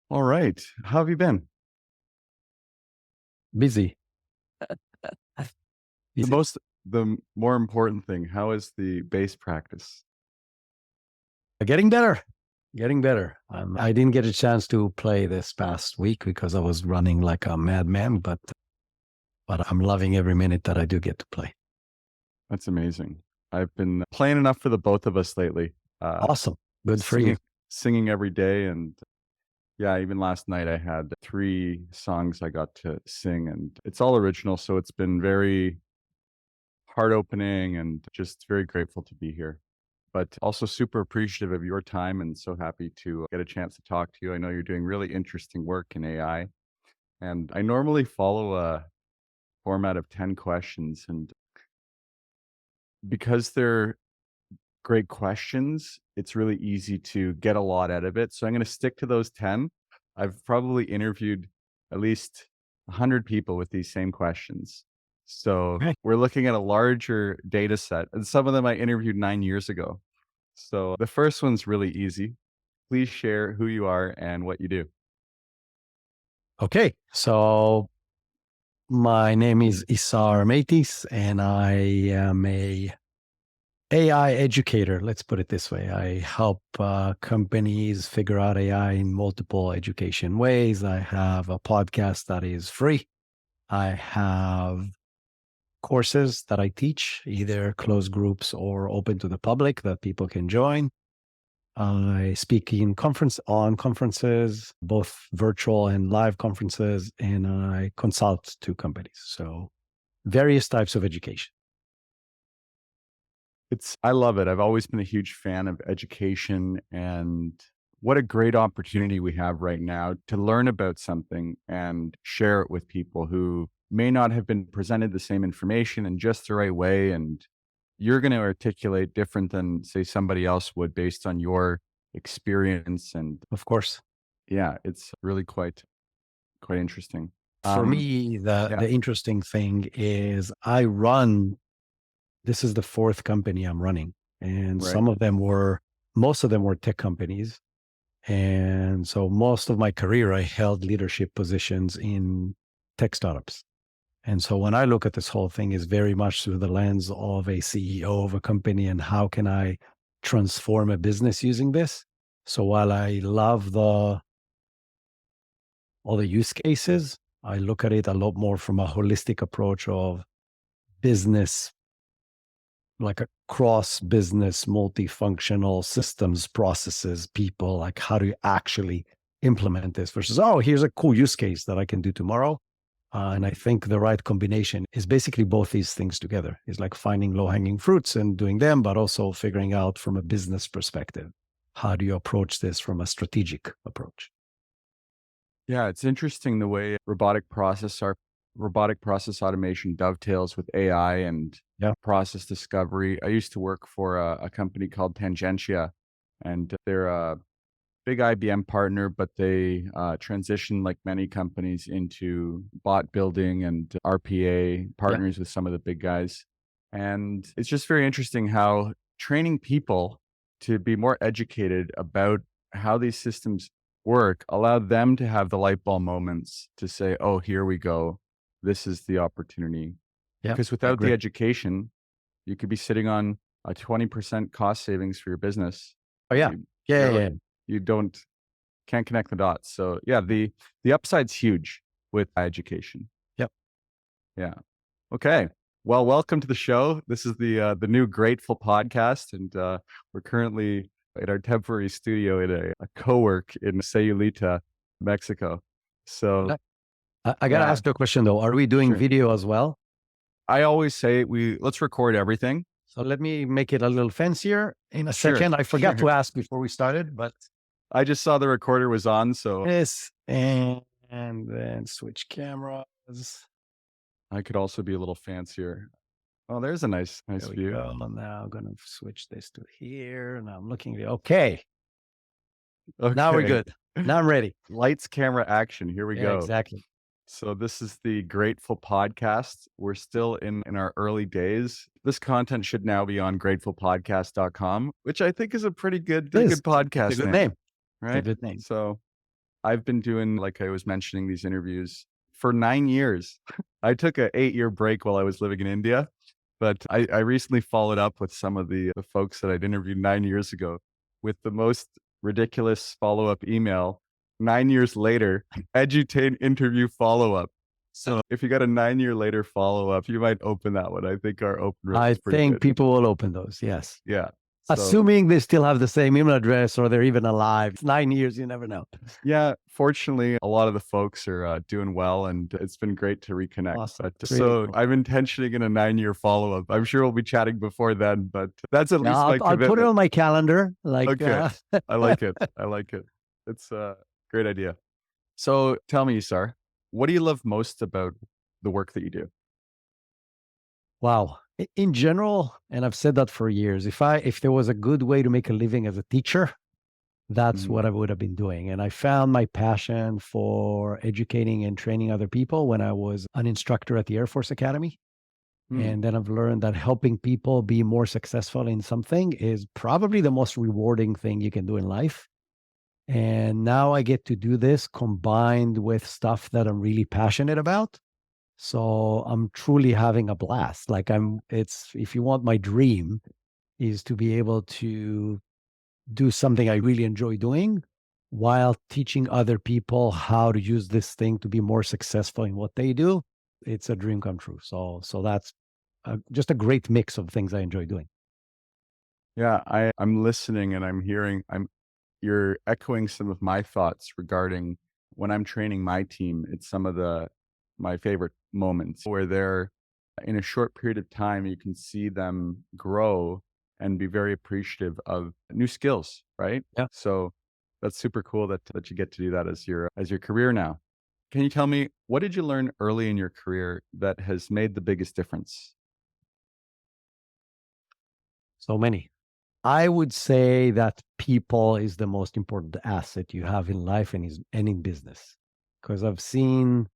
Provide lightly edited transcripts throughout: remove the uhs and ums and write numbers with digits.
All right. How have you been? Busy. The Busy. most, the more important thing, how is the bass practice? Getting better. Getting better. I didn't get a chance to play this past week because I was running like a madman, but I'm loving every minute that I do get to play. That's amazing. I've been playing enough for the both of us lately. Awesome. Good for you. Singing every day, and yeah, even last night I had three songs I got to sing, and it's all original, so it's been very heart opening, and just very grateful to be here. But also super appreciative of your time, and so happy to get a chance to talk to you. I know you're doing really interesting work in AI, and I normally follow a format of 10 questions. And because they're great questions, it's really easy to get a lot out of it. So I'm going to stick to those 10. I've probably interviewed at least 100 people with these same questions. So Okay. we're looking at a larger data set. And some of them I interviewed 9 years ago. So the first one's really easy. Please share who you are and what you do. Okay. So my name is Isar Meitis and I am a AI educator. Let's put it this way. I help companies figure out AI in multiple education ways. I have a podcast that is free. I have courses that I teach, either closed groups or open to the public that people can join. I speak on conferences, both virtual and live conferences, and I consult to companies. So various types of education. I love it. I've always been a huge fan of education, and what a great opportunity we have right now to learn about something and share it with people who may not have been presented the same information in just the right way. And you're going to articulate different than, say, somebody else would based on your experience. And Of course, yeah, it's really quite interesting. for me, Yeah, the interesting thing is this is the fourth company I'm running. And right. most of them were tech companies. And so most of my career, I held leadership positions in tech startups. And so when I look at this whole thing is very much through the lens of a CEO of a company and how can I transform a business using this? So while I love all the use cases, I look at it a lot more from a holistic approach of business, like a cross business, multifunctional systems, processes, people, like how do you actually implement this versus, oh, here's a cool use case that I can do tomorrow. And I think the right combination is basically both these things together. It's like finding low hanging fruits and doing them, but also figuring out from a business perspective, how do you approach this from a strategic approach? Yeah, it's interesting the way robotic process automation dovetails with AI and Yeah. process discovery. I used to work for a company called Tangentia, and they're a big IBM partner, but they transitioned, like many companies, into bot building and RPA Yeah. partners with some of the big guys. And it's just very interesting how training people to be more educated about how these systems work allowed them to have the light bulb moments to say, oh, here we go. This is the opportunity. Yeah. Because I without the agree. education, you could be sitting on a 20% cost savings for your business. Oh, yeah. You Yeah. barely, Yeah. you can't connect the dots. So yeah, the upside's huge with education. Yep. Yeah. Okay. Well, welcome to the show. This is the new Grateful podcast, and we're currently in our temporary studio in a co-work in Sayulita, Mexico. So I got to yeah, ask you a question though. Are we doing sure. video as well? I always say let's record everything. So let me make it a little fancier in a Sure, second. I forgot sure. to ask before we started, but I just saw the recorder was on, so this and then switch cameras. I could also be a little fancier. Oh, there's a nice There we view. go. Now I'm going to switch this to here. Now I'm looking at okay. Now we're Okay. good. Now I'm ready. Lights, camera, action. Here we Yeah, go. exactly. So this is the Grateful podcast. We're still in our early days. This content should now be on gratefulpodcast.com, which I think is a pretty It good is. It's a podcast good name, name. It's a right? good name. So I've been doing, like I was mentioning, these interviews for 9 years. I took a 8-year break while I was living in India, but I recently followed up with some of the folks that I'd interviewed 9 years ago with the most ridiculous follow up email. 9 years later, edutain interview follow up. So if you got a 9 year later follow up, you might open that one. I think our open rate I was pretty think good. people will open those. Yes. Yeah. So Assuming they still have the same email address or they're even alive. It's 9 years, you never know. yeah, fortunately, a lot of the folks are doing well, and it's been great to reconnect. Awesome. But It's really so cool. I'm intentioning in a 9 year follow up. I'm sure we'll be chatting before then, but that's at Yeah, least my I'll put it commitment. on my calendar. Like, Okay, I like it. I like it. It's a great idea. So tell me, Sar, what do you love most about the work that you do? wow. In general, and I've said that for years, if there was a good way to make a living as a teacher, that's Mhm. what I would have been doing. And I found my passion for educating and training other people when I was an instructor at the Air Force Academy. Hmm. And then I've learned that helping people be more successful in something is probably the most rewarding thing you can do in life. And now I get to do this combined with stuff that I'm really passionate about. So I'm truly having a blast. Like it's, if you want, my dream is to be able to do something I really enjoy doing while teaching other people how to use this thing to be more successful in what they do. It's a dream come true. So that's just a great mix of things I enjoy doing. Yeah, I'm listening and I'm hearing. You're echoing some of my thoughts regarding when I'm training my team. It's some of the my favorite moments where they're in a short period of time, you can see them grow and be very appreciative of new skills, right? Yeah. So that's super cool that you get to do that as your career now. Can you tell me what did you learn early in your career that has made the biggest difference? So many. I would say that people is the most important asset you have in life and in business. Because I've seen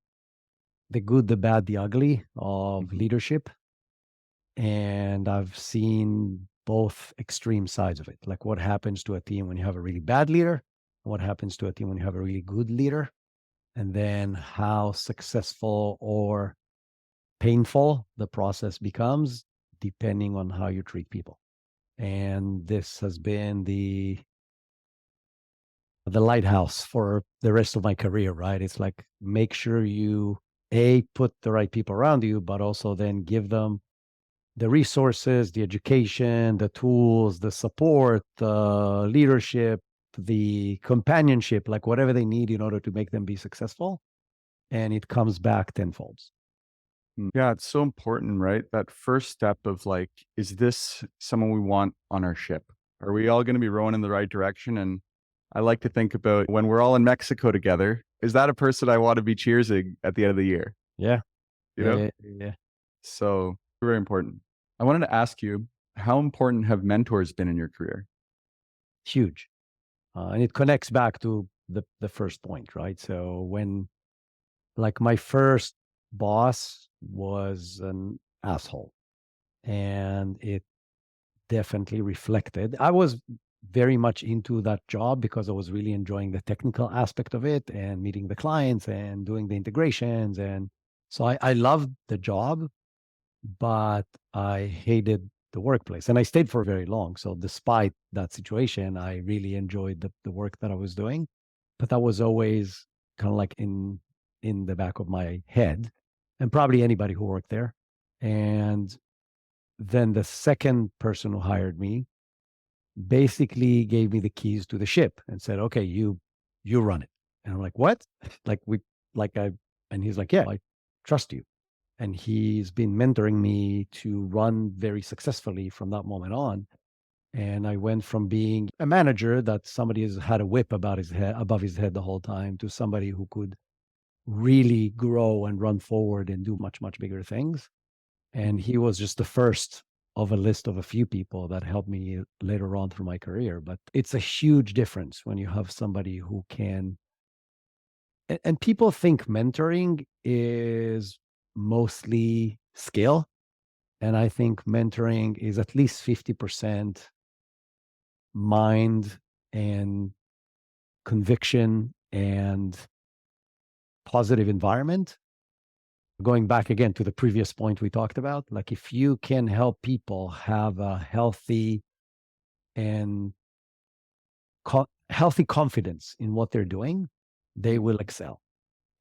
the good, the bad, the ugly of Mhm. leadership. And I've seen both extreme sides of it. Like what happens to a team when you have a really bad leader, what happens to a team when you have a really good leader, and then how successful or painful the process becomes depending on how you treat people. And this has been the lighthouse for the rest of my career, right? It's like make sure you put the right people around you, but also then give them the resources, the education, the tools, the support, the leadership, the companionship, like whatever they need in order to make them be successful. And it comes back tenfold. Yeah, it's so important, right? That first step of like, is this someone we want on our ship? Are we all going to be rowing in the right direction? And I like to think about when we're all in Mexico together, is that a person I want to be cheersing at the end of the year? Yeah. You Yeah. know? Yeah. Yeah. So very important. I wanted to ask you, how important have mentors been in your career? Huge. And it connects back to the first point, right? So when like my first boss was an asshole and it definitely reflected. I was very much into that job because I was really enjoying the technical aspect of it and meeting the clients and doing the integrations. And so I loved the job, but I hated the workplace and I stayed for very long. So despite that situation, I really enjoyed the work that I was doing, but that was always kind of like in the back of my head and probably anybody who worked there. And then the second person who hired me basically gave me the keys to the ship and said, "Okay, you run it." And I'm like, "What?" like we like I and he's like, "Yeah, I trust you." And he's been mentoring me to run very successfully from that moment on. And I went from being a manager that somebody has had a whip about his head above his head the whole time to somebody who could really grow and run forward and do much, much bigger things. And Mhm. he was just the first of a list of a few people that helped me later on through my career. But it's a huge difference when you have somebody who can. And people think mentoring is mostly skill. And I think mentoring is at least 50% mind and conviction and positive environment. Going back again to the previous point we talked about, like if you can help people have a healthy and healthy confidence in what they're doing, they will excel.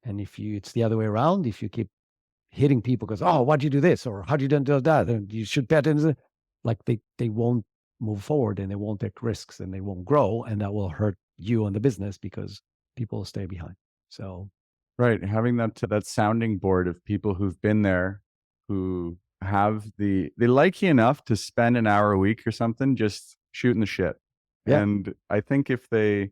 And if it's the other way around, if you keep hitting people because, oh, why'd you do this? Or how'd you do that? And you should pay attention. Like they won't move forward and they won't take risks and they won't grow. And that will hurt you and the business because people will stay behind. So Right, having that sounding board of people who've been there, who have they like you enough to spend an hour a week or something just shooting the shit. yeah, And I think if that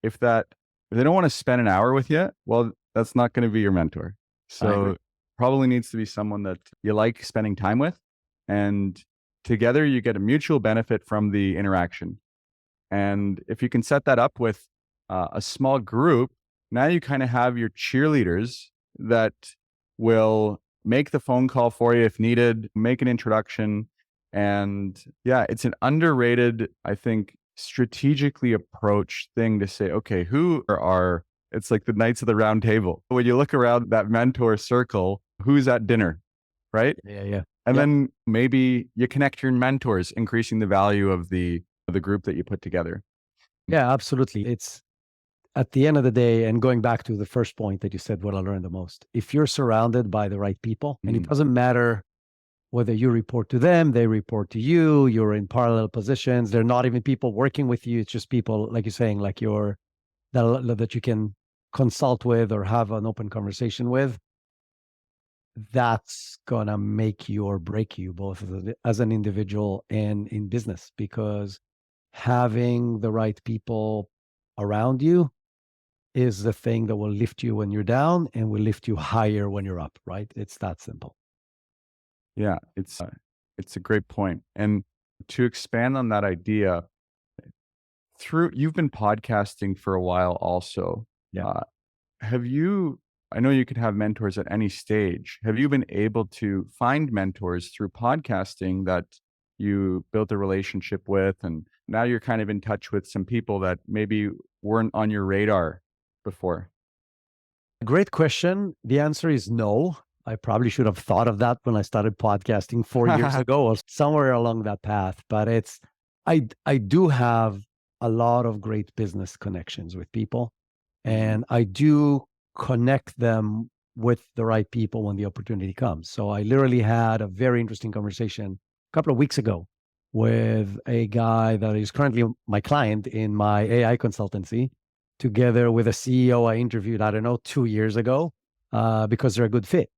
if they don't want to spend an hour with you, well, that's not going to be your mentor. I agree. So probably needs to be someone that you like spending time with, and together you get a mutual benefit from the interaction. And if you can set that up with a small group, now you kind of have your cheerleaders that will make the phone call for you if needed, make an introduction. And yeah, it's an underrated, I think, strategically approached thing to say, okay, who are, it's like the Knights of the Round Table. When you look around that mentor circle, who's at dinner, right? Yeah, yeah. And Yep. then maybe you connect your mentors, increasing the value of the group that you put together. Yeah, absolutely. It's at the end of the day, and going back to the first point that you said, what I learned the most, if you're surrounded by the right people, and it Mm. doesn't matter whether you report to them, they report to you, you're in parallel positions, they're not even people working with you, it's just people, like you're saying, like that you can consult with or have an open conversation with, that's gonna make you or break you both as an individual and in business, because having the right people around you is the thing that will lift you when you're down and will lift you higher when you're up, right? It's that simple. Yeah, it's a great point. And to expand on that idea, through you've been podcasting for a while also. Yeah. Uh, have you I know you could have mentors at any stage. Have you been able to find mentors through podcasting that you built a relationship with, and now you're kind of in touch with some people that maybe weren't on your radar before? Great question. The answer is no. I probably should have thought of that when I started podcasting 4 years ago or somewhere along that path. But I do have a lot of great business connections with people, Mhm. and I do connect them with the right people when the opportunity comes. So I literally had a very interesting conversation a couple of weeks ago with a guy that is currently my client in my AI consultancy, together with a CEO I interviewed, I don't know, 2 years ago, because they're a good fit.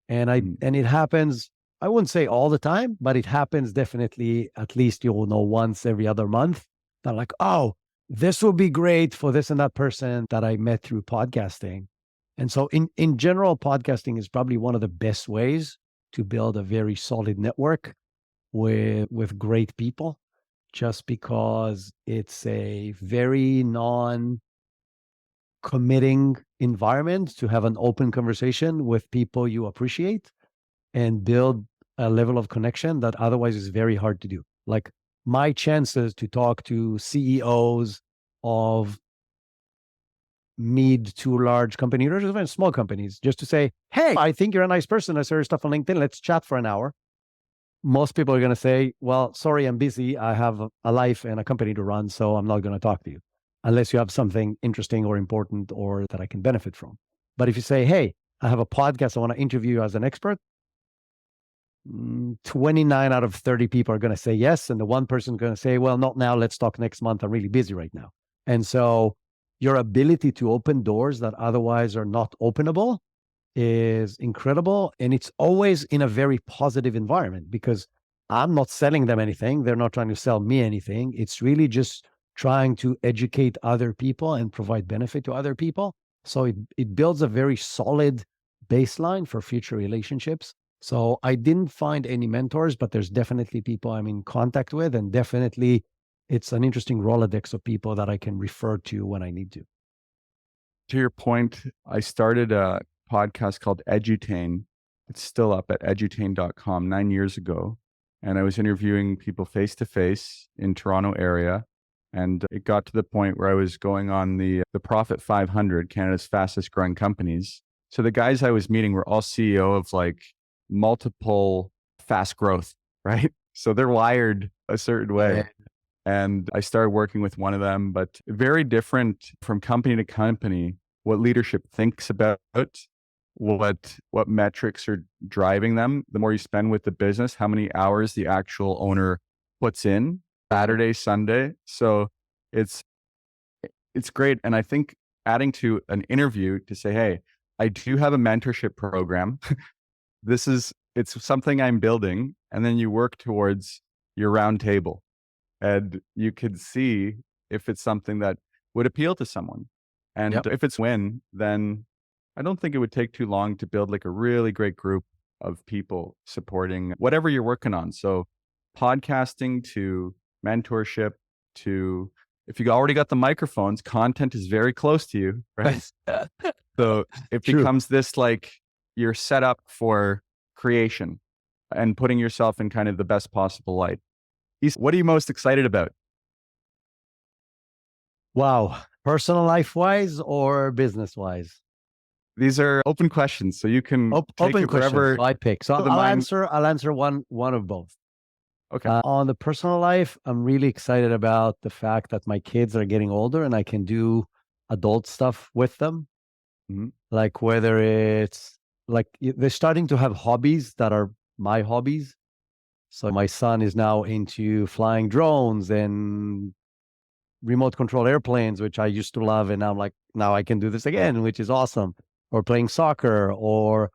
Mm. And it happens, I wouldn't say all the time, but it happens definitely, at least you'll know once every other month. They're like, oh, this will be great for this and that person that I met through podcasting. And so in general, podcasting is probably one of the best ways to build a very solid network with great people, just because it's a very non committing environment to have an open conversation with people you appreciate and build a level of connection that otherwise is very hard to do. Like my chances to talk to CEOs of mid to large companies or even small companies, just to say, hey, I think you're a nice person. I saw your stuff on LinkedIn. Let's chat for an hour. Most people are going to say, well, sorry, I'm busy. I have a life and a company to run, so I'm not going to talk to you unless you have something interesting or important or that I can benefit from. But if you say, hey, I have a podcast, I want to interview you as an expert, 29 out of 30 people are going to say yes. And the one person is going to say, well, not now. Let's talk next month. I'm really busy right now. And so your ability to open doors that otherwise are not openable is incredible. And it's always in a very positive environment because I'm not selling them anything. They're not trying to sell me anything. It's really just trying to educate other people and provide benefit to other people. So it builds a very solid baseline for future relationships. So I didn't find any mentors, but there's definitely people I'm in contact with. And definitely it's an interesting Rolodex of people that I can refer to when I need to. To your point, I started a podcast called Edutain. It's still up at edutain.com 9 years ago. And I was interviewing people face to face in Toronto area. And it got to the point where I was going on the Profit 500, Canada's fastest growing companies. So the guys I was meeting were all CEO of like multiple fast growth, right? So they're wired a certain way. Yeah. And I started working with one of them, but very different from company to company, what leadership thinks about, what metrics are driving them. The more you spend with the business, how many hours the actual owner puts in, Saturday, Sunday. So it's it's great. And I think adding to an interview to say, hey, I do have a mentorship program. It's something I'm building. And then you work towards your round table and you could see if it's something that would appeal to someone. And Yep. if it's win, then I don't think it would take too long to build like a really great group of people supporting whatever you're working on. So podcasting to mentorship to if you already got the microphones, content is very close to you, right? So it True. becomes this like you're set up for creation and putting yourself in kind of the best possible light. What are you most excited about? Wow. Personal life wise or business wise? These are open questions, so you can take Open it questions. wherever So I pick. So the I'll mind. answer one of both. Okay. On the personal life, I'm really excited about the fact that my kids are getting older and I can do adult stuff with them. Mhm. Like whether it's like they're starting to have hobbies that are my hobbies. So my son is now into flying drones and remote control airplanes, which I used to love. And now I'm like, now I can do this again, which is awesome. Or playing soccer or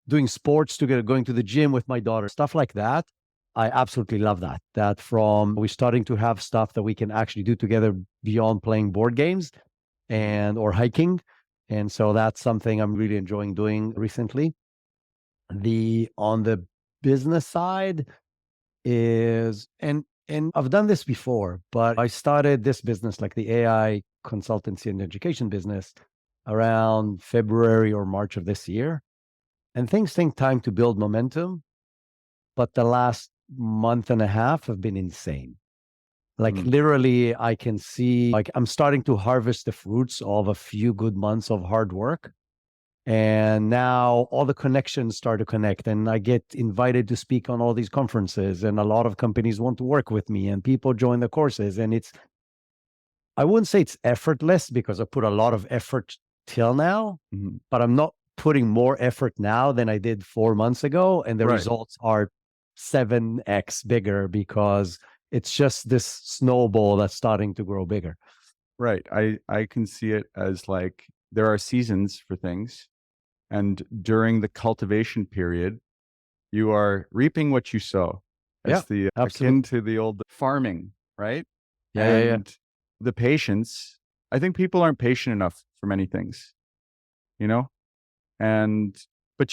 doing sports together, going to the gym with my daughter, stuff like that. I absolutely love that. That from we're starting to have stuff that we can actually do together beyond playing board games and or hiking. And so that's something I'm really enjoying doing recently. The on the business side is and I've done this before, but I started this business like the AI consultancy and education business around February or March of this year. And things take time to build momentum, but the last month and a half have been insane. Like Mm. literally I can see like I'm starting to harvest the fruits of a few good months of hard work. And now all the connections start to connect, and I get invited to speak on all these conferences, and a lot of companies want to work with me, and people join the courses. And I wouldn't say it's effortless because I put a lot of effort till now, Mhm. but I'm not putting more effort now than I did 4 months ago. And the Right. results are 7x bigger because it's just this snowball that's starting to grow bigger. Right. I can see it as like there are seasons for things, and during the cultivation period, you are reaping what you sow. Yeah, It's the absolutely. akin to the old farming, right? Yeah. And the patience. I think people aren't patient enough for many things, you know? And but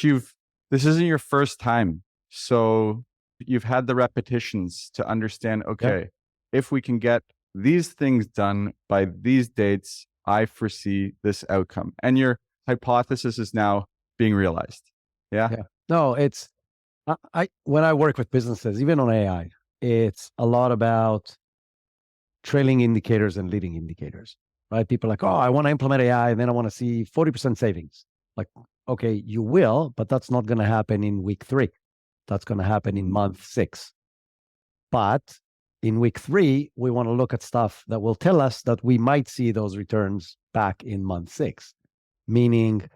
this isn't your first time. So you've had the repetitions to understand, Yeah. okay, if we can get these things done by these dates, I foresee this outcome. And your hypothesis is now being realized. Yeah. Yeah. No, it's I when I work with businesses, even on AI, it's a lot about trailing indicators and leading indicators, right? People are like, oh, I want to implement AI and then I want to see 40% savings. Like, okay, you will, but that's not going to happen in week 3. That's going to happen in Mhm. month 6. But in week 3, we want to look at stuff that will tell us that we might see those returns back in month 6, meaning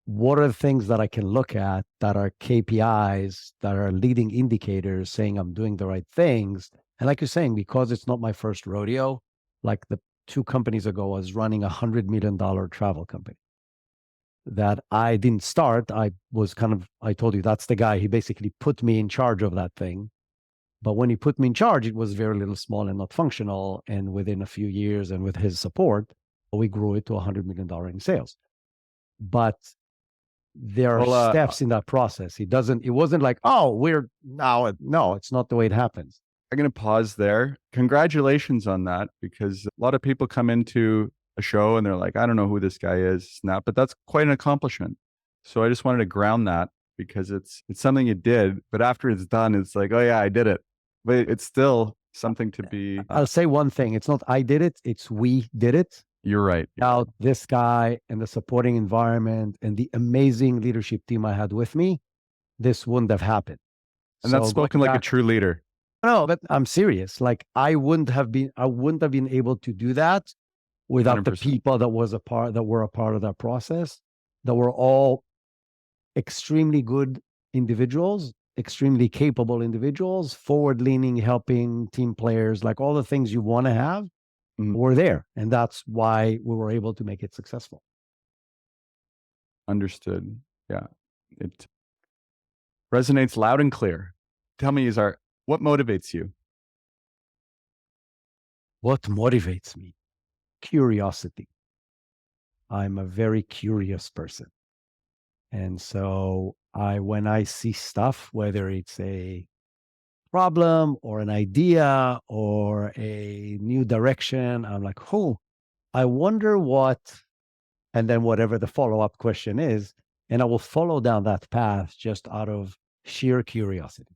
what are the things that I can look at that are KPIs, that are leading indicators saying I'm doing the right things. And like you're saying, because it's not my first rodeo, like the 2 companies ago, I was running $100 million travel company that I didn't start. I told you that's the guy. He basically put me in charge of that thing. But when he put me in charge, it was very little small and not functional. And within a few years and with his support, we grew it to $100 million in sales. But there are Well, steps in that process. It wasn't like, oh, we're now, no, it's not the way it happens. I'm going to pause there. Congratulations on that, because a lot of people come into a show and they're like, I don't know who this guy is. Not, but that's quite an accomplishment. So I just wanted to ground that because it's something you did, but after it's done, it's like, oh yeah, I did it. But it's still something to be. I'll say one thing. It's not I did it, it's we did it. You're right. Now, this guy and the supporting environment and the amazing leadership team I had with me, this wouldn't have happened. And that's So spoken like a true leader. no, but I'm serious. Like I wouldn't have been able to do that without the 100%. people that were a part of that process, that were all extremely good individuals, extremely capable individuals, forward-leaning, helping team players, like all the things you want to have were there. And that's why we were able to make it successful. Understood. Yeah. It resonates loud and clear. Tell me, Isar, what motivates you? What motivates me? Curiosity. I'm a very curious person. And so when I see stuff, whether it's a problem or an idea or a new direction, I'm like, oh, I wonder what, and then whatever the follow-up question is, and I will follow down that path just out of sheer curiosity.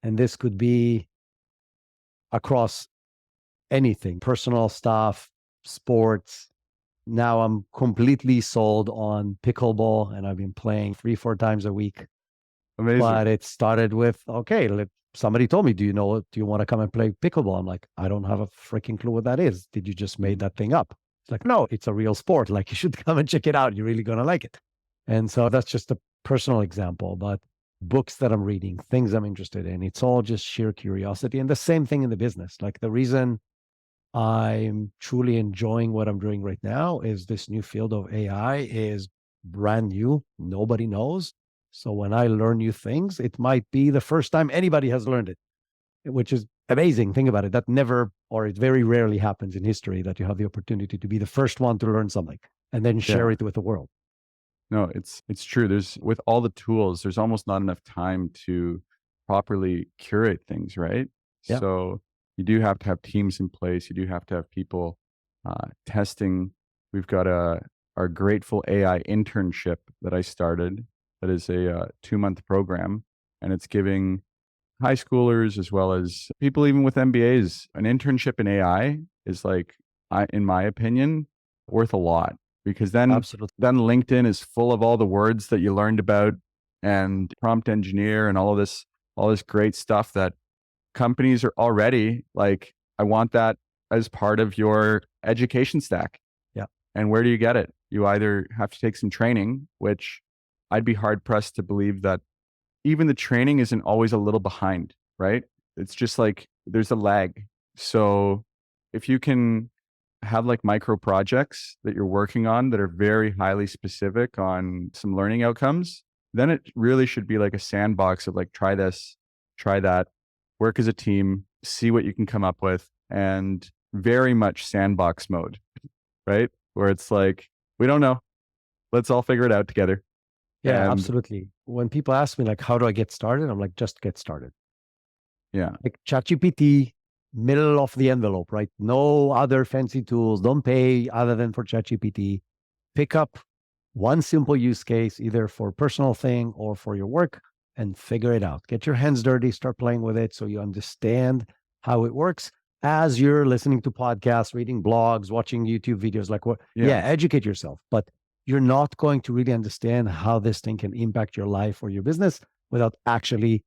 And this could be across anything, personal stuff, sports. Now I'm completely sold on pickleball, and I've been playing 3-4 times a week. Amazing. But it started with, okay, somebody told me, do you want to come and play pickleball? I'm like, I don't have a freaking clue what that is. Did you just made that thing up? It's like, no, it's a real sport. Like you should come and check it out. You're really going to like it. And so that's just a personal example, but books that I'm reading, things I'm interested in, it's all just sheer curiosity. And the same thing in the business. Like the reason I'm truly enjoying what I'm doing right now is this new field of AI is brand new. Nobody knows. So when I learn new things, it might be the first time anybody has learned it, which is amazing. Think about it. That never, or it very rarely happens in history that you have the opportunity to be the first one to learn something and then share it with the world. No, it's true. With all the tools, there's almost not enough time to properly curate things, right? Yeah. So you do have to have teams in place. You do have to have people testing. We've got our Grateful AI internship that I started. That is a 2-month program, and it's giving high schoolers as well as people even with MBAs an internship in AI is like, in my opinion, worth a lot, because then LinkedIn is full of all the words that you learned about and prompt engineer and all this great stuff that companies are already like, I want that as part of your education stack. Yeah. And where do you get it? You either have to take some training, which I'd be hard pressed to believe that even the training isn't always a little behind, right? It's just like there's a lag. So if you can have like micro projects that you're working on that are very highly specific on some learning outcomes, then it really should be like a sandbox of like, try this, try that, work as a team, see what you can come up with, and very much sandbox mode, right? Where it's like, we don't know. Let's all figure it out together. Yeah, absolutely. When people ask me like, how do I get started? I'm like, just get started. Yeah. Like ChatGPT, middle of the envelope, right? No other fancy tools. Don't pay other than for ChatGPT. Pick up one simple use case, either for a personal thing or for your work, and figure it out. Get your hands dirty, start playing with it so you understand how it works as you're listening to podcasts, reading blogs, watching YouTube videos, like what? Yeah, educate yourself. But you're not going to really understand how this thing can impact your life or your business without actually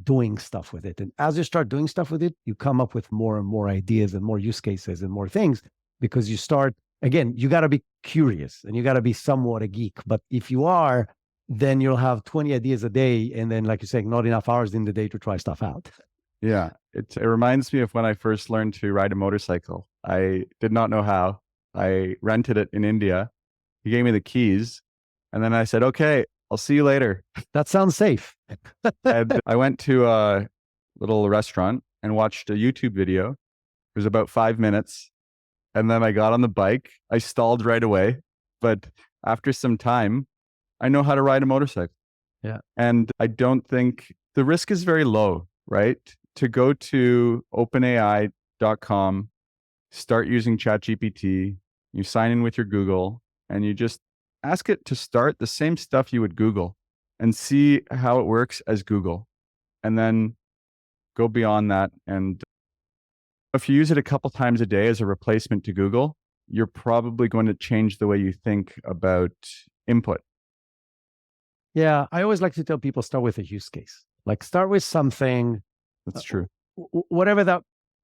doing stuff with it. And as you start doing stuff with it, you come up with more and more ideas and more use cases and more things, because you start, again, you got to be curious and you got to be somewhat a geek. But if you are, then you'll have 20 ideas a day. And then, like you're saying, not enough hours in the day to try stuff out. Yeah. It reminds me of when I first learned to ride a motorcycle. I did not know how. I rented it in India. He gave me the keys. And then I said, okay, I'll see you later. That sounds safe. And I went to a little restaurant and watched a YouTube video. It was about 5 minutes. And then I got on the bike. I stalled right away. But after some time, I know how to ride a motorcycle. Yeah. And I don't think the risk is very low, right? To go to openai.com, start using ChatGPT, you sign in with your Google, and you just ask it to start the same stuff you would Google and see how it works as Google. And then go beyond that and If you use it a couple times a day as a replacement to Google, you're probably going to change the way you think about input. Yeah, I always like to tell people start with a use case. Like start with something, That's true. whatever that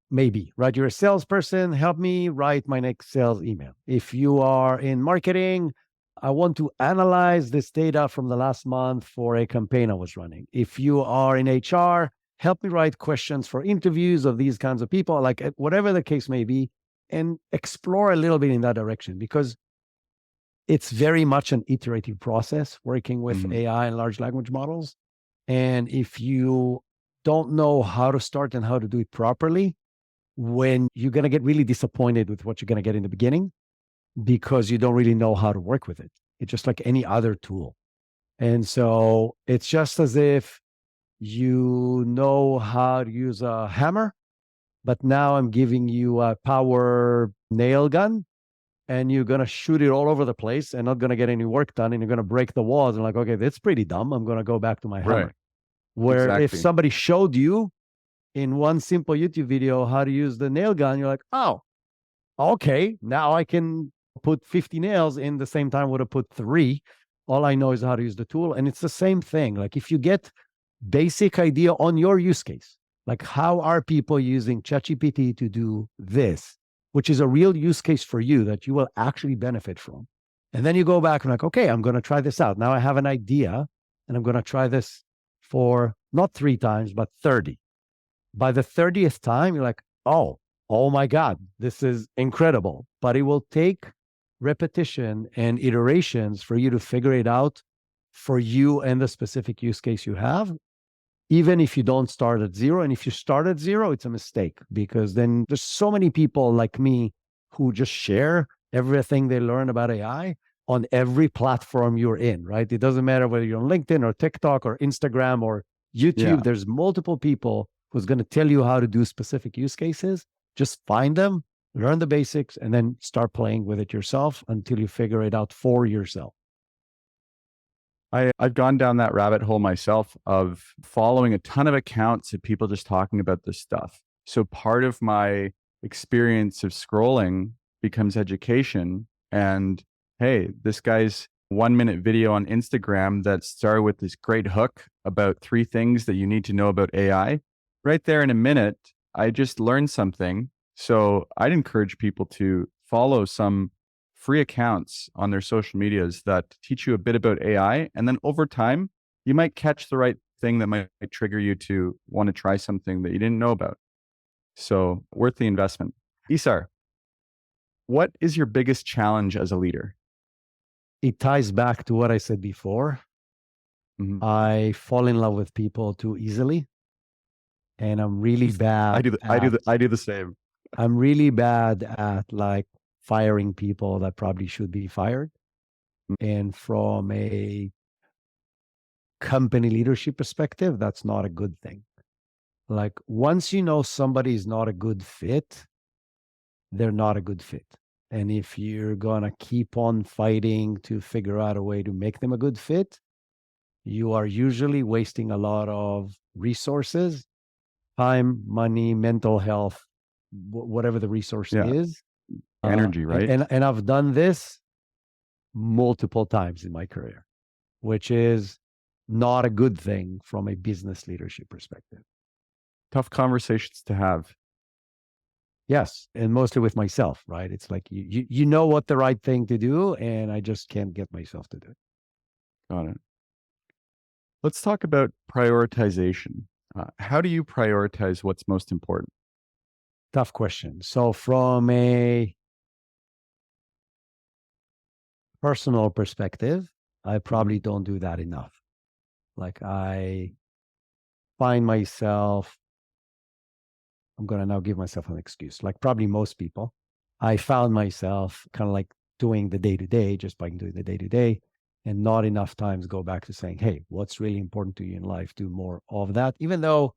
may be, right? You're a salesperson, help me write my next sales email. If you are in marketing, I want to analyze this data from the last month for a campaign I was running. If you are in HR, help me write questions for interviews of these kinds of people, like whatever the case may be, and explore a little bit in that direction, because it's very much an iterative process working with AI and large language models. And if you don't know how to start and how to do it properly, when you're going to get really disappointed with what you're going to get in the beginning because you don't really know how to work with it. It's just like any other tool. And so it's just as if you know how to use a hammer, but now I'm giving you a power nail gun and you're going to shoot it all over the place and not going to get any work done. And you're going to break the walls and like, okay, that's pretty dumb. I'm going to go back to my hammer. Right. Where if Exactly. somebody showed you in one simple YouTube video how to use the nail gun, you're like, oh, okay, now I can put 50 nails in the same time would have put 3. All I know is how to use the tool. And it's the same thing. Like if you get basic idea on your use case, like how are people using ChatGPT to do this, which is a real use case for you that you will actually benefit from. And then you go back and like, okay, I'm going to try this out. Now I have an idea and I'm going to try this for not 3 times, but 30. By the 30th time, you're like, oh my God, this is incredible. But it will take repetition and iterations for you to figure it out for you and the specific use case you have, even if you don't start at 0. And if you start at 0, it's a mistake, because then there's so many people like me who just share everything they learn about AI on every platform you're in, right? It doesn't matter whether you're on LinkedIn or TikTok or Instagram or YouTube. Yeah. There's multiple people who's going to tell you how to do specific use cases. Just find them, learn the basics, and then start playing with it yourself until you figure it out for yourself. I've gone down that rabbit hole myself of following a ton of accounts of people just talking about this stuff. So part of my experience of scrolling becomes education. And hey, this guy's 1-minute video on Instagram that started with this great hook about 3 things that you need to know about AI. Right there in a minute, I just learned something. So I'd encourage people to follow some free accounts on their social medias that teach you a bit about AI. And then over time, you might catch the right thing that might trigger you to want to try something that you didn't know about. So worth the investment. Isar, what is your biggest challenge as a leader? It ties back to what I said before. I fall in love with people too easily. And I'm really bad. I do the same. I'm really bad at like firing people that probably should be fired. And from a company leadership perspective, that's not a good thing. Like once you know somebody is not a good fit, they're not a good fit. And if you're going to keep on fighting to figure out a way to make them a good fit, you are usually wasting a lot of resources, time, money, mental health, whatever the resource is. Energy, right? And I've done this multiple times in my career, which is not a good thing from a business leadership perspective. Tough conversations to have. Yes, and mostly with myself, right? It's like you know what the right thing to do, and I just can't get myself to do it. Got it. Let's talk about prioritization. How do you prioritize what's most important? Tough question. So from a personal perspective, I probably don't do that enough. Like I find myself, I'm going to now give myself an excuse. Like probably most people, I found myself kind of like doing the day-to-day, just by doing the day-to-day, and not enough times go back to saying, hey, what's really important to you in life? Do more of that. Even though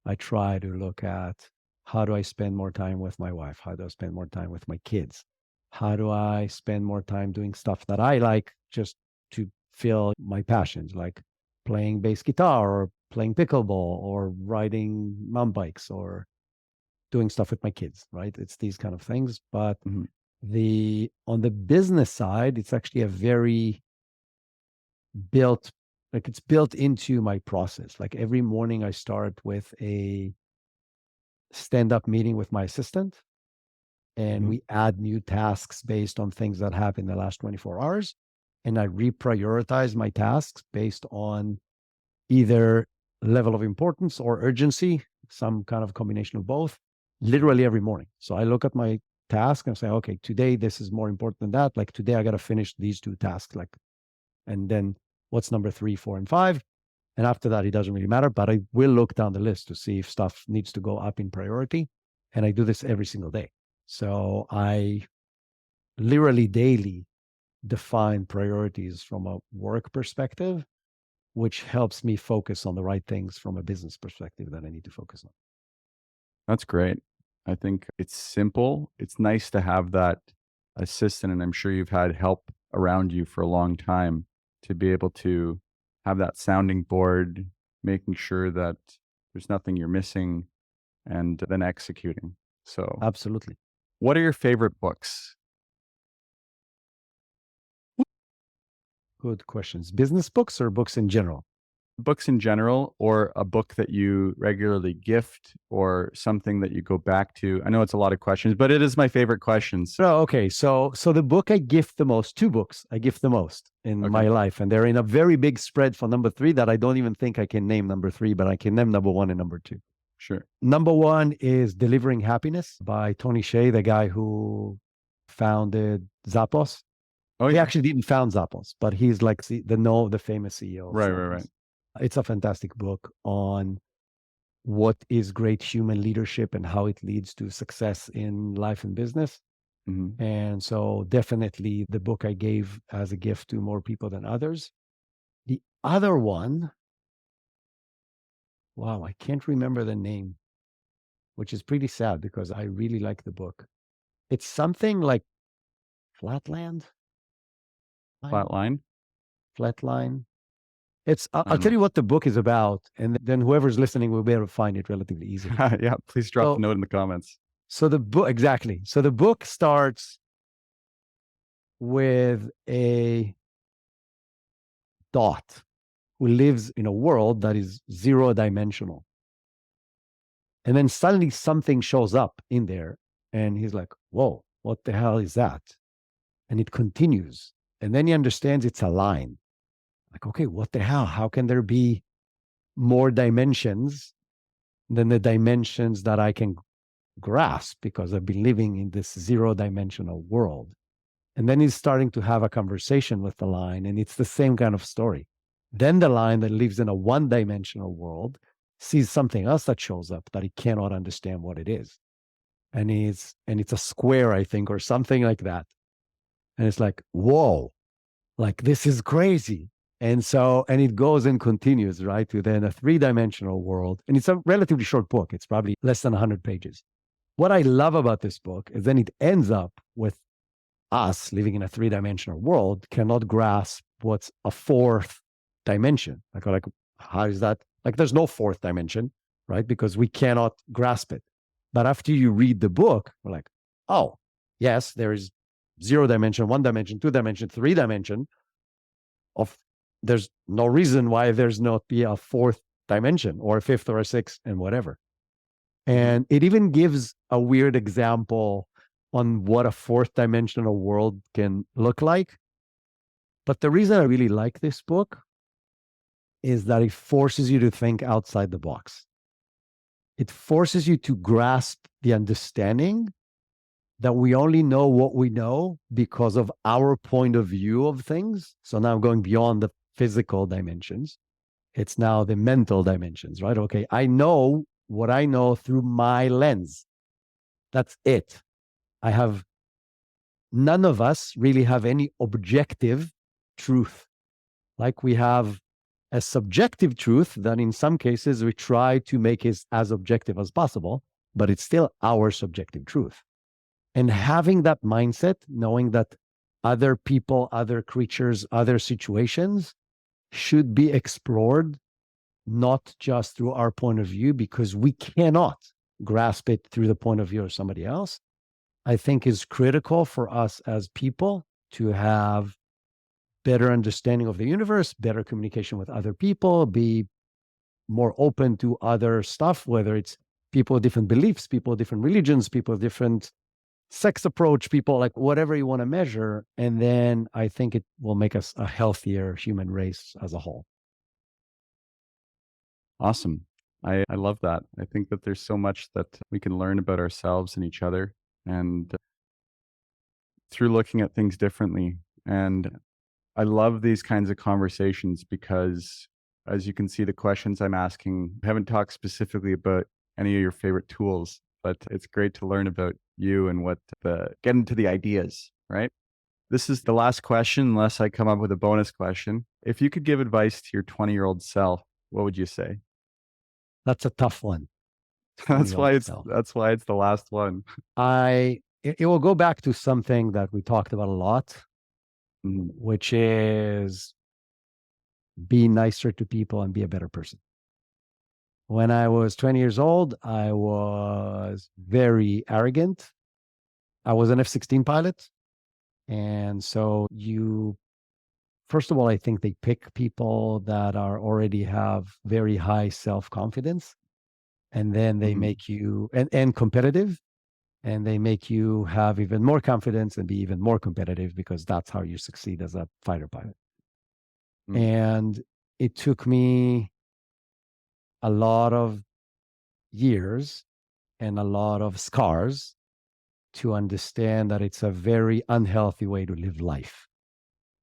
I try to look at how do I spend more time with my wife? How do I spend more time with my kids? How do I spend more time doing stuff that I like just to feel my passions, like playing bass guitar or playing pickleball or riding mountain bikes or doing stuff with my kids, right? It's these kind of things. But Mhm. on the business side, it's actually a very built, like it's built into my process. Like every morning I start with a stand-up meeting with my assistant, and Mhm. we add new tasks based on things that happened in the last 24 hours. And I reprioritize my tasks based on either level of importance or urgency, some kind of combination of both, literally every morning. So I look at my task and say, okay, today this is more important than that. Like today I got to finish these two tasks. Like, and then what's number 3, 4, and 5? And after that, it doesn't really matter, but I will look down the list to see if stuff needs to go up in priority. And I do this every single day. So I literally daily define priorities from a work perspective, which helps me focus on the right things from a business perspective that I need to focus on. That's great. I think it's simple. It's nice to have that assistant, and I'm sure you've had help around you for a long time to be able to have that sounding board, making sure that there's nothing you're missing, and then executing. So, Absolutely. what are your favorite books? Good questions. Business books or books in general? Books in general, or a book that you regularly gift, or something that you go back to? I know it's a lot of questions, but it is my favorite questions. No, okay. So the book I gift the most, two books I gift the most in Okay, my life, and they're in a very big spread for number 3 that I don't even think I can name number 3, but I can name number 1 and number 2. sure. Number 1 is Delivering Happiness by Tony Hsieh, the guy who founded Zappos. Oh, He yeah. actually didn't found Zappos, but he's like the famous CEO of Right, right, right. Zappos. It's a fantastic book on what is great human leadership and how it leads to success in life and business. Mhm. And so definitely the book I gave as a gift to more people than others. The other one, wow, I can't remember the name, which is pretty sad because I really like the book. It's something like Flatland, Flatline? Flatline. I I'll don't tell know. you what the book is about, and then whoever's listening will be able to find it relatively easily. Yeah, please drop the So, note in the comments. so the book, exactly. So the book starts with a dot who lives in a world that is 0 dimensional. And then suddenly something shows up in there, and he's like, whoa, what the hell is that? And it continues. And then he understands it's a line. Like, okay, what the hell? How can there be more dimensions than the dimensions that I can grasp because I've been living in this 0 dimensional world? And then he's starting to have a conversation with the line, and it's the same kind of story. Then the line that lives in a 1 dimensional world sees something else that shows up that he cannot understand what it is. And it's a square, I think, or something like that. And it's like, whoa, like this is crazy. And it goes and continues, right? To then a 3 dimensional world. And it's a relatively short book. It's probably less than 100 pages. What I love about this book is then it ends up with us living in a 3 dimensional world cannot grasp what's a fourth dimension. Like, how is that? Like, there's no fourth dimension, right? Because we cannot grasp it. But after you read the book, we're like, oh, yes, there is 0 dimension, 1 dimension, 2 dimension, 3 dimension. Of there's no reason why there's not be a fourth dimension or a fifth or a sixth and whatever. Mhm. And it even gives a weird example on what a fourth dimensional world can look like. But the reason I really like this book is that it forces you to think outside the box. It forces you to grasp the understanding that we only know what we know because of our point of view of things. So now going beyond the physical dimensions, it's now the mental dimensions, right? Okay, I know what I know through my lens. That's it. I have none of us really have any objective truth. Like we have a subjective truth that in some cases we try to make it as objective as possible, but it's still our subjective truth. And having that mindset, knowing that other people, other creatures, other situations should be explored, not just through our point of view, because we cannot grasp it through the point of view of somebody else, I think is critical for us as people to have better understanding of the universe, better communication with other people, be more open to other stuff, whether it's people with different beliefs, people with different religions, people with different sex approach, people like whatever you want to measure. And then I think it will make us a healthier human race as a whole. Awesome. I love that. I think that there's so much that we can learn about ourselves and each other, and through looking at things differently. And I love these kinds of conversations because, as you can see, the questions I'm asking, I haven't talked specifically about any of your favorite tools, but it's great to learn about you and get into the ideas, right? This is the last question, unless I come up with a bonus question. If you could give advice to your 20-year-old self, what would you say? That's a tough one. That's why 20-year-old it's self. the last one. It will go back to something that we talked about a lot, Mhm. which is be nicer to people and be a better person. When I was 20 years old, I was very arrogant. I was an F-16 pilot. And so first of all, I think they pick people that already have very high self-confidence. And then they Mhm. make you, and competitive, and they make you have even more confidence and be even more competitive because that's how you succeed as a fighter pilot. Mhm. And it took me a lot of years and a lot of scars to understand that it's a very unhealthy way to live life,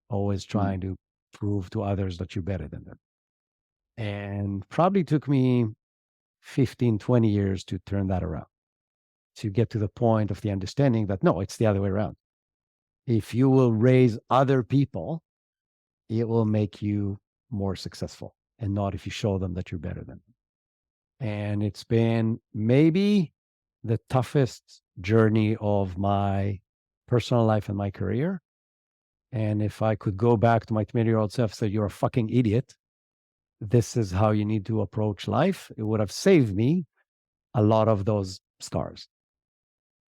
always Mhm. trying to prove to others that you're better than them. And probably took me 15, 20 years to turn that around, to get to the point of the understanding that no, it's the other way around. If you will raise other people, it will make you more successful, and not if you show them that you're better than them. And it's been maybe the toughest journey of my personal life and my career. And if I could go back to my 20-year-old self, say, you're a fucking idiot, this is how you need to approach life, it would have saved me a lot of those scars.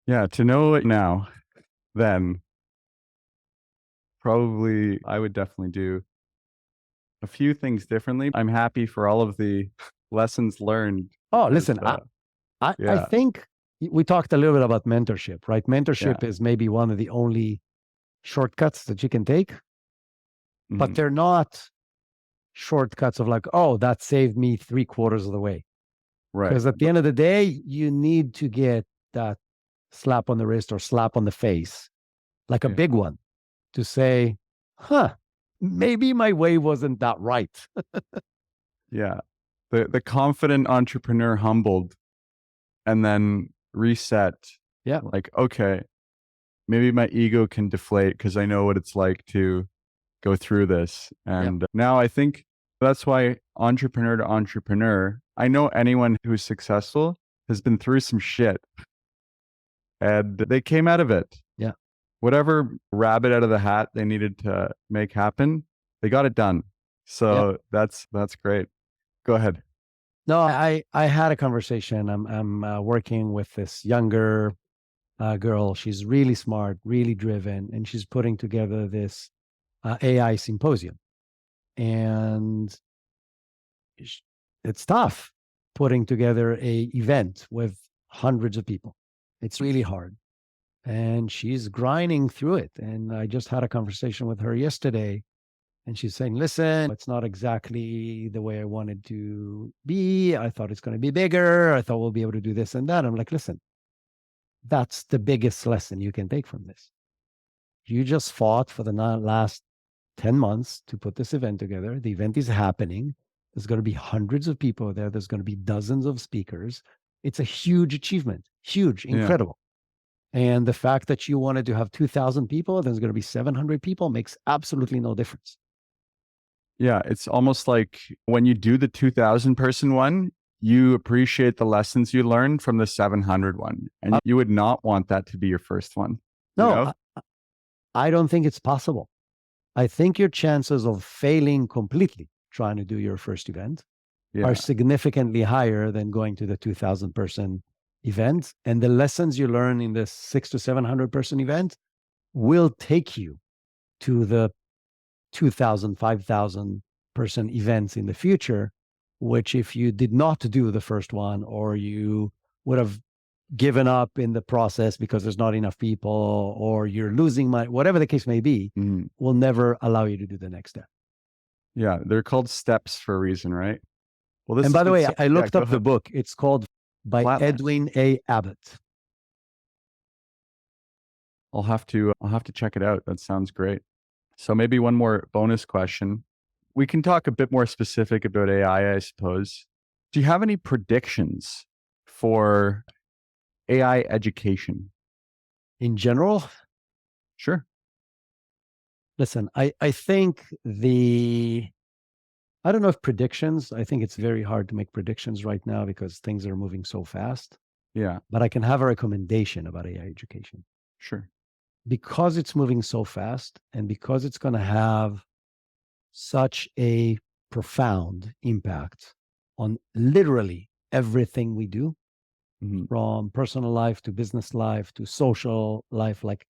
Yeah, to know it now, then probably I would definitely do a few things differently. I'm happy for all of the lessons learned Oh, because, listen, I yeah, think we talked a little bit about mentorship, right? yeah, Mentorship is maybe one of the only shortcuts that you can take, but mhm, they're not shortcuts of like, oh, that saved me 3/4 of the way. right, Because at the end of the day, you need to get that slap on the wrist or slap on the face, like a yeah, big one, to say, huh, maybe my way wasn't that right. yeah. The confident entrepreneur humbled and then reset, Yeah. like, okay, maybe my ego can deflate because I know what it's like to go through this. Yeah. And now I think that's why entrepreneur to entrepreneur, I know anyone who's successful has been through some shit and they came out of it. Yeah. Whatever rabbit out of the hat they needed to make happen, they got it done. Yeah. So that's great. Go ahead. No, I had a conversation. I'm working with this younger girl. She's really smart, really driven, and she's putting together this AI symposium. And sh- it's tough putting together a event with hundreds of people. It's really hard, and she's grinding through it. And I just had a conversation with her yesterday, and she's saying, "Listen, it's not exactly the way I wanted to be. I thought it's going to be bigger. I thought we'll be able to do this and that." I'm like, "Listen, that's the biggest lesson you can take from this. You just fought for the last 10 months to put this event together. The event is happening. There's going to be hundreds of people there. There's going to be dozens of speakers. It's a huge achievement, huge, Yeah. incredible. And the fact that you wanted to have 2,000 people, there's going to be 700 people makes absolutely no difference." Yeah. It's almost like when you do the 2000 person one, you appreciate the lessons you learned from the 700 one. And Uh, you would not want that to be your first one, you no, know? I don't think it's possible. I think your chances of failing completely trying to do your first event are Yeah. significantly higher than going to the 2,000 person event, and the lessons you learn in the 600 to 700 person event will take you to the 2,000, 5,000 person events in the future, which if you did not do the first one, or you would have given up in the process because there's not enough people, or you're losing money, whatever the case may be, will never allow you to do the next step. Yeah, they're called steps for a reason, right? Well, this And has by the been way, so, I looked go up the ahead. book. It's called by Flatland. Edwin A. Abbott. I'll have to check it out. That sounds great. So maybe one more bonus question. We can talk a bit more specific about AI, I suppose. Do you have any predictions for AI education? In general, Sure. listen, I think I don't know if predictions, I think it's very hard to make predictions right now because things are moving so fast, Yeah, but I can have a recommendation about AI education. sure. Because it's moving so fast and because it's going to have such a profound impact on literally everything we do, from personal life to business life to social life, like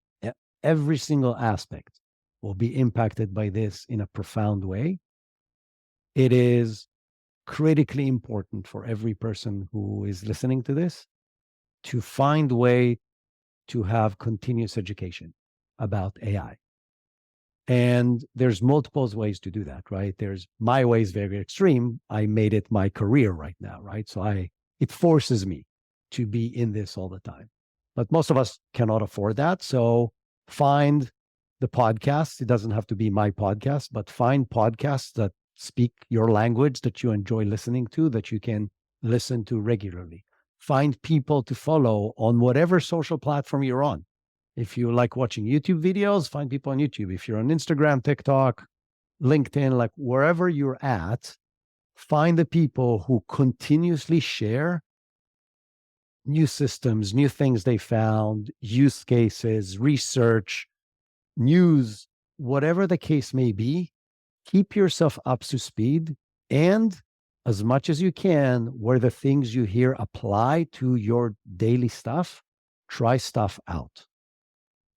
every single aspect will be impacted by this in a profound way. It is critically important for every person who is listening to this to find a way to have continuous education about AI. And there's multiple ways to do that, right? There's my way is very extreme. I made it my career right now, right? So it forces me to be in this all the time. But most of us cannot afford that. So find the podcasts. It doesn't have to be my podcast, but find podcasts that speak your language that you enjoy listening to, that you can listen to regularly. Find people to follow on whatever social platform you're on. If you like watching YouTube videos, find people on YouTube. If you're on Instagram, TikTok, LinkedIn, like wherever you're at, find the people who continuously share new systems, new things they found, use cases, research, news, whatever the case may be. Keep yourself up to speed, and as much as you can, where the things you hear apply to your daily stuff, try stuff out.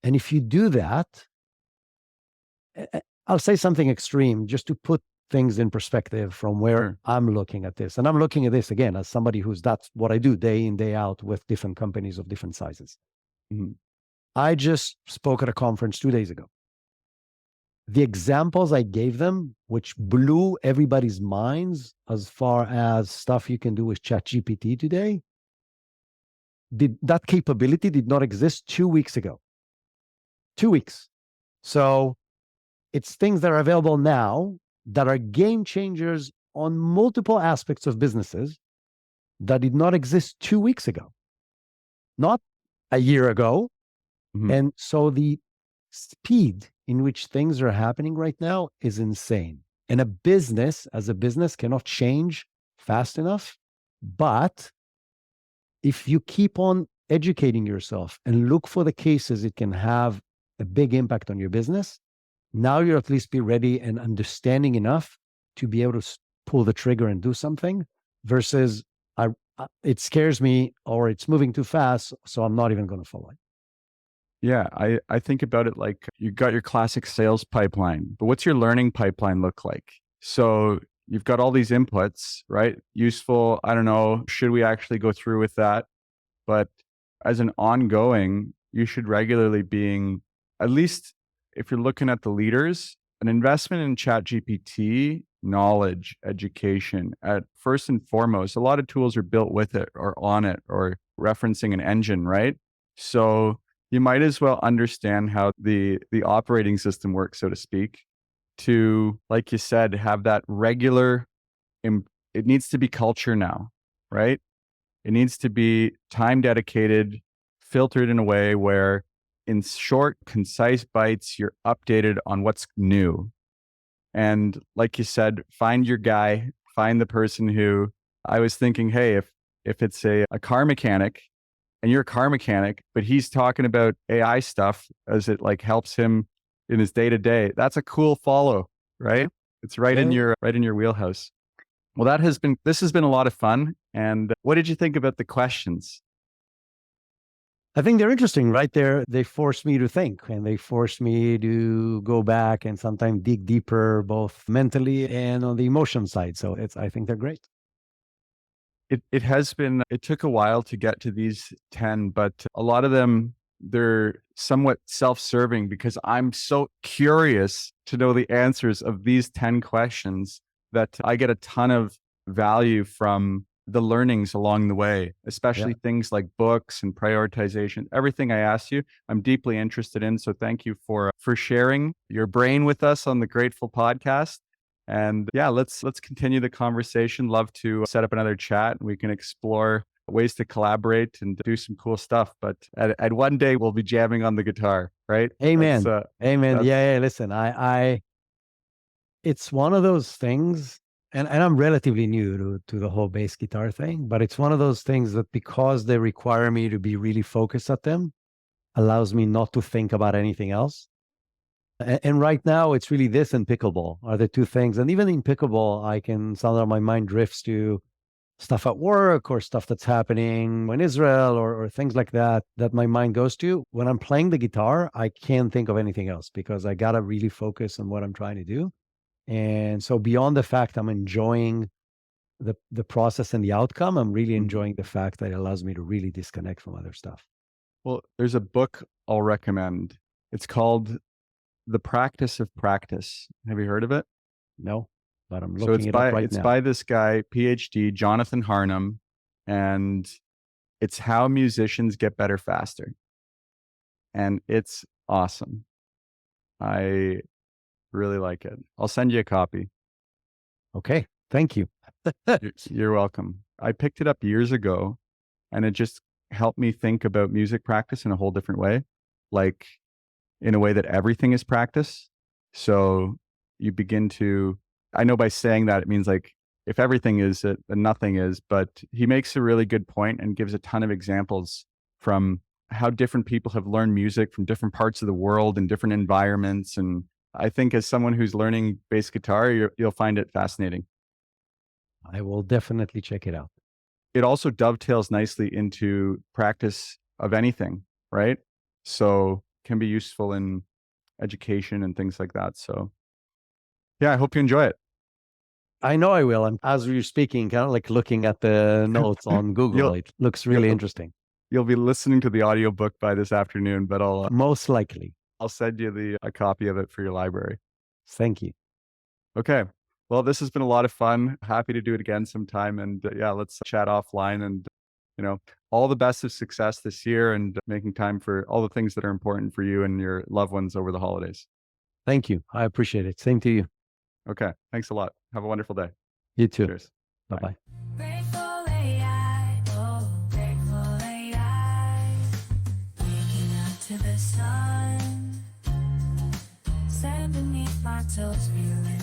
And if you do that, I'll say something extreme just to put things in perspective from where Sure. I'm looking at this. And I'm looking at this again as somebody that's what I do day in, day out with different companies of different sizes. I just spoke at a conference 2 days ago. The examples I gave them, which blew everybody's minds as far as stuff you can do with ChatGPT today, that capability did not exist 2 weeks ago. 2 weeks. So it's things that are available now that are game changers on multiple aspects of businesses that did not exist 2 weeks ago, not a year ago. And so the speed in which things are happening right now is insane. And a business, as a business, cannot change fast enough. But if you keep on educating yourself and look for the cases it can have a big impact on your business, now you'll at least be ready and understanding enough to be able to pull the trigger and do something versus it scares me or it's moving too fast, so I'm not even going to follow it. Yeah, I think about it like you got your classic sales pipeline, but what's your learning pipeline look like? So you've got all these inputs, right? Useful, I don't know, should we actually go through with that? But as an ongoing, you should regularly being, at least if you're looking at the leaders, an investment in ChatGPT, knowledge, education, at first and foremost. A lot of tools are built with it or on it or referencing an engine, right? So you might as well understand how the operating system works, so to speak, to, like you said, have that regular, it needs to be culture now, right? It needs to be time dedicated, filtered in a way where in short, concise bites, you're updated on what's new. And like you said, find your guy, find the person who, I was thinking, hey, if it's a car mechanic and you're a car mechanic, but he's talking about AI stuff as it like helps him in his day to day, that's a cool follow, right? It's right in your wheelhouse. Well, this has been a lot of fun. And what did you think about the questions? I think they're interesting, right? They force me to think, and they force me to go back and sometimes dig deeper, both mentally and on the emotion side. So I think they're great. It has been, it took a while to get to these 10, but a lot of them, they're somewhat self-serving because I'm so curious to know the answers of these 10 questions that I get a ton of value from the learnings along the way, especially things like books and prioritization. Everything I asked you, I'm deeply interested in. So thank you for sharing your brain with us on the Grateful podcast. And yeah, let's continue the conversation. Love to set up another chat and we can explore ways to collaborate and do some cool stuff. But at one day we'll be jamming on the guitar, right? Amen. Amen. That's, Yeah. Listen, it's one of those things, and I'm relatively new to the whole bass guitar thing, but it's one of those things that because they require me to be really focused at them, allows me not to think about anything else. And right now, it's really this and pickleball are the two things. And even in pickleball, I can sometimes my mind drifts to stuff at work or stuff that's happening in Israel or things like that my mind goes to. When I'm playing the guitar, I can't think of anything else because I gotta really focus on what I'm trying to do. And so beyond the fact I'm enjoying the process and the outcome, I'm really enjoying the fact that it allows me to really disconnect from other stuff. well, there's a book I'll recommend. It's called The Practice of Practice. Have you heard of it? No, but I'm So looking it up right it's now. by this guy, PhD, Jonathan Harnum, and it's how musicians get better faster. And it's awesome. I really like it. I'll send you a copy. Okay, thank you. You're welcome. I picked it up years ago and it just helped me think about music practice in a whole different way, like in a way that everything is practice. So you begin to, I know by saying that, it means like if everything is it, then nothing is, but he makes a really good point and gives a ton of examples from how different people have learned music from different parts of the world and different environments. And I think as someone who's learning bass guitar, you'll find it fascinating. I will definitely check it out. It also dovetails nicely into practice of anything, right? So can be useful in education and things like that. So yeah, I hope you enjoy it. I know I will. As we are speaking, kind of like looking at the notes on Google. It looks really interesting. You'll be listening to the audiobook by this afternoon, but Most likely. I'll send you a copy of it for your library. Thank you. Okay. Well, this has been a lot of fun. Happy to do it again sometime. And yeah, let's chat offline and, you know, all the best of success this year and making time for all the things that are important for you and your loved ones over the holidays. Thank you. I appreciate it. Same to you. Okay. Thanks a lot. Have a wonderful day. You too. Cheers. Bye-bye. Grateful AI, oh, grateful AI. Waking up to the sun, sand beneath my toes, feeling